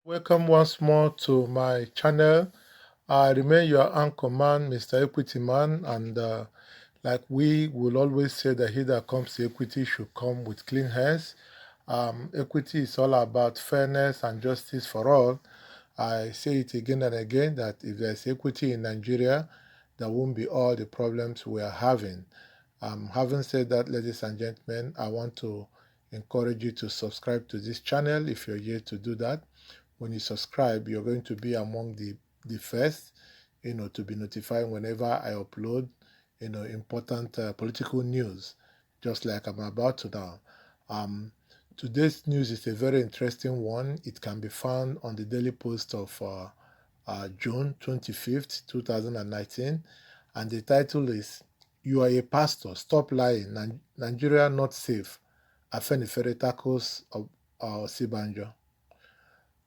Welcome once more to my channel. I remain your anchor man, Mr. Equity Man, and like we will always say that he that comes to equity should come with clean hands. Equity is all about fairness and justice for all. I say it again and again that if there's equity in Nigeria, there won't be all the problems we are having. Having said that, ladies and gentlemen, I want to encourage you to subscribe to this channel if you're yet to do that. When you subscribe, you're going to be among the first, to be notified whenever I upload, important political news, just like I'm about to now. Um, Today's news is a very interesting one. It can be found on the Daily Post of June 25th, 2019, and the title is "You Are a Pastor, Stop Lying, Nigeria Not Safe, Afenifere Tackles Osibanjo."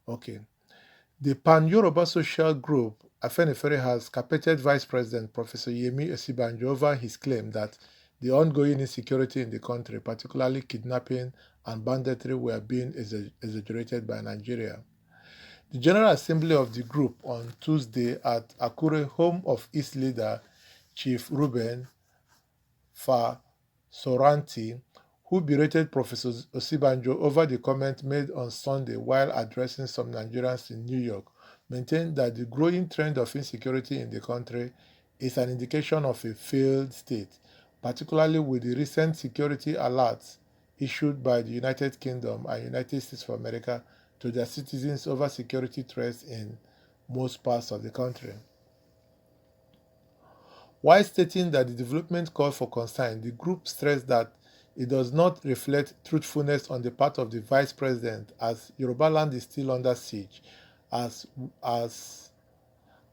Okay. The pan-Yoruba social group Afenifere has carpeted Vice President Professor Yemi Osibanjo over his claim that the ongoing insecurity in the country, particularly kidnapping and banditry, were being exaggerated by Nigeria. The General Assembly of the group on Tuesday at Akure, home of its leader, Chief Ruben Fasoranti, who berated Professor Osibanjo over the comment made on Sunday while addressing some Nigerians in New York, maintained that the growing trend of insecurity in the country is an indication of a failed state, particularly with the recent security alerts issued by the United Kingdom and United States of America to their citizens over security threats in most parts of the country. While stating that the development called for concern, the group stressed that it does not reflect truthfulness on the part of the vice president, as Yoruba land is still under siege, as as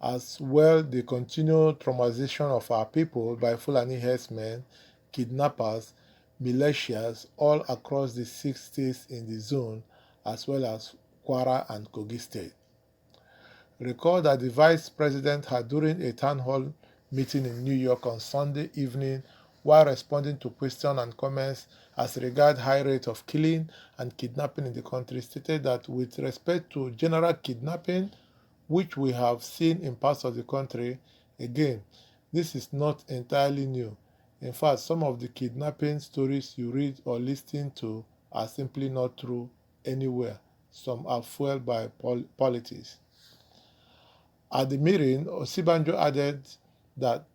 as well the continued traumatization of our people by Fulani herdsmen, kidnappers, militias all across the 6 states in the zone, as well as Kwara and Kogi State. Recall that the vice president had, during a town hall meeting in New York on Sunday evening, while responding to questions and comments as regard high rate of killing and kidnapping in the country, stated that with respect to general kidnapping, which we have seen in parts of the country, again, this is not entirely new. In fact, some of the kidnapping stories you read or listen to are simply not true anywhere. Some are fueled by politics. At the meeting, Osibanjo added that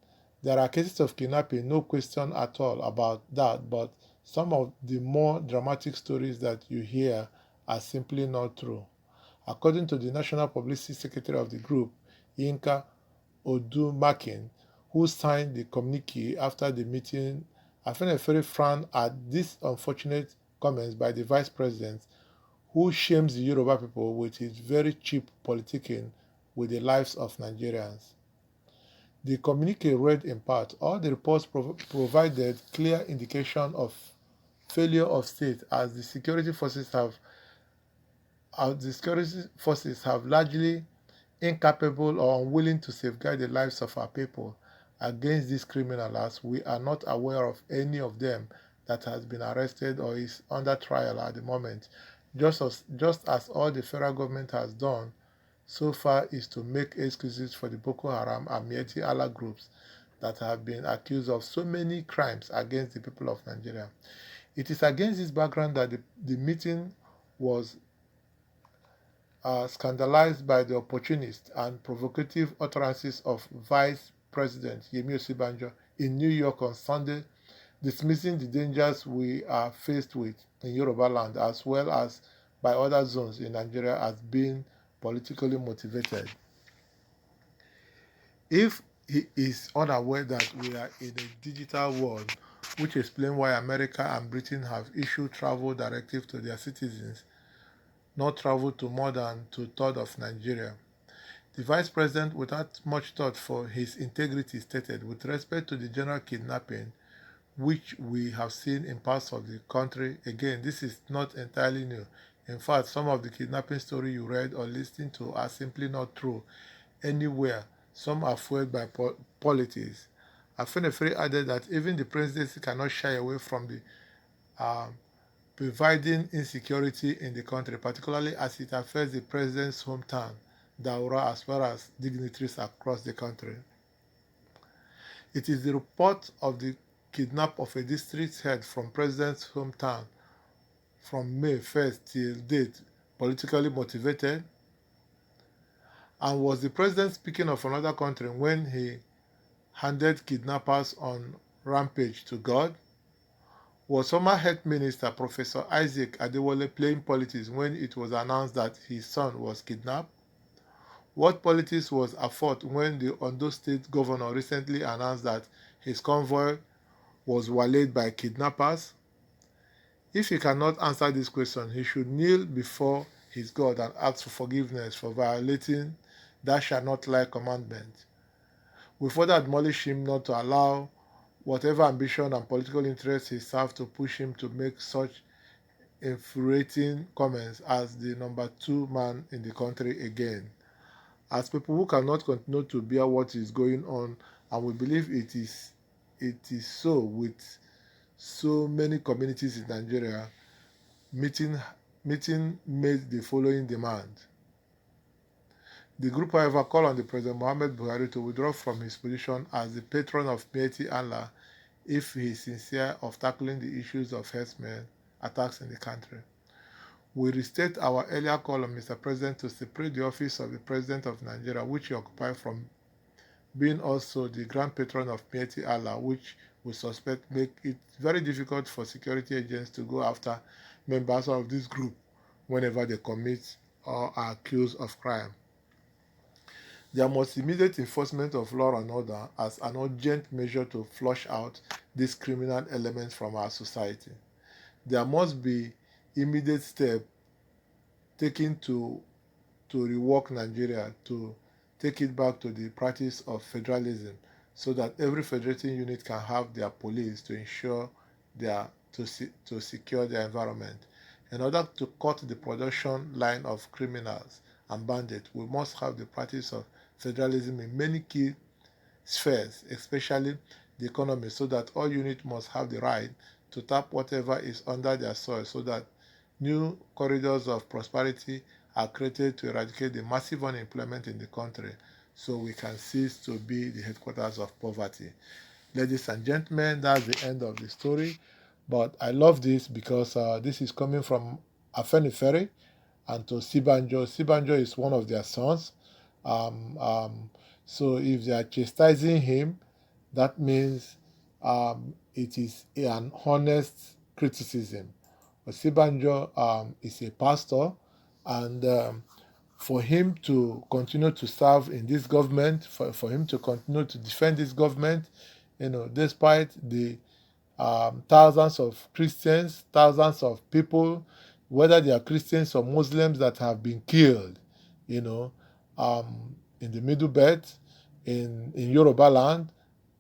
there are cases of kidnapping, no question at all about that, but some of the more dramatic stories that you hear are simply not true. According to the National Publicity Secretary of the group, Yinka Odumakin, who signed the communique after the meeting, Afenifere frowned at these unfortunate comments by the vice president, who shames the Yoruba people with his very cheap politicking with the lives of Nigerians. The communique read in part, all the reports provided clear indication of failure of state as the security forces have largely incapable or unwilling to safeguard the lives of our people against these criminals, as we are not aware of any of them that has been arrested or is under trial at the moment, just as all the federal government has done so far is to make excuses for the Boko Haram and Mieti Allah groups that have been accused of so many crimes against the people of Nigeria. It is against this background that the meeting was scandalized by the opportunist and provocative utterances of Vice President Yemi Osibanjo in New York on Sunday, dismissing the dangers we are faced with in Yoruba land as well as by other zones in Nigeria as being politically motivated. If he is unaware that we are in a digital world, which explains why America and Britain have issued travel directives to their citizens not travel to more than two-thirds of Nigeria. The vice president, without much thought for his integrity, stated, with respect to the general kidnapping, which we have seen in parts of the country, again, this is not entirely new. In fact, some of the kidnapping stories you read or listened to are simply not true anywhere. Some are fueled by politics. Afenifere added that even the presidency cannot shy away from the providing insecurity in the country, particularly as it affects the president's hometown, Daura, as well as dignitaries across the country. It is the report of the kidnap of a district head from president's hometown from May 1st till date politically motivated? And was the president speaking of another country when he handed kidnappers on rampage to God? Was former Health Minister Professor Isaac Adewale playing politics when it was announced that his son was kidnapped? What politics was afoot when the Ondo State governor recently announced that his convoy was waylaid by kidnappers? If he cannot answer this question, he should kneel before his God and ask for forgiveness for violating "thou shalt not lie" commandment. We further admonish him not to allow whatever ambition and political interest he serves to push him to make such infuriating comments as the number 2 man in the country again. As people who cannot continue to bear what is going on, and we believe it is so with so many communities in Nigeria, meeting made the following demand. The group, however, called on the President Muhammad Buhari to withdraw from his position as the patron of Miyetti Allah if he is sincere of tackling the issues of herdsmen attacks in the country. We restate our earlier call on Mr. President to separate the office of the President of Nigeria, which he occupied, from being also the grand patron of Miyetti Allah, which we suspect make it very difficult for security agents to go after members of this group whenever they commit or are accused of crime. There must immediate enforcement of law and order as an urgent measure to flush out these criminal elements from our society. There must be immediate steps taken to rework Nigeria, to take it back to the practice of federalism, so that every federating unit can have their police to ensure to secure their environment. In order to cut the production line of criminals and bandits, we must have the practice of federalism in many key spheres, especially the economy, so that all units must have the right to tap whatever is under their soil, so that new corridors of prosperity are created to eradicate the massive unemployment in the country, so we can cease to be the headquarters of poverty. Ladies and gentlemen, that's the end of the story. But I love this because this is coming from Afenifere and to Osibanjo. Osibanjo is one of their sons. So if they are chastising him, that means it is an honest criticism. Osibanjo is a pastor, and for him to continue to serve in this government, for him to continue to defend this government, despite the thousands of Christians, thousands of people, whether they are Christians or Muslims, that have been killed, in the Middle Belt, in Yoruba land,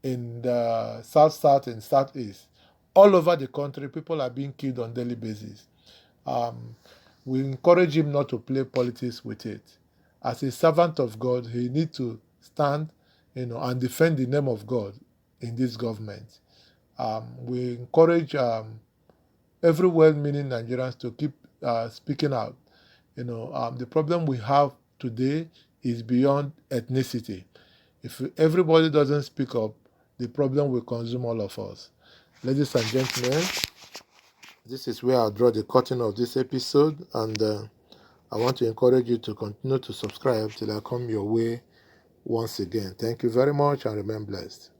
in the South and Southeast. All over the country, people are being killed on a daily basis. We encourage him not to play politics with it. As a servant of God, he needs to stand, and defend the name of God in this government. We encourage every well-meaning Nigerians to keep speaking out. The problem we have today is beyond ethnicity. If everybody doesn't speak up, the problem will consume all of us. Ladies and gentlemen, this is where I'll draw the curtain of this episode, and I want to encourage you to continue to subscribe till I come your way once again. Thank you very much, and remain blessed.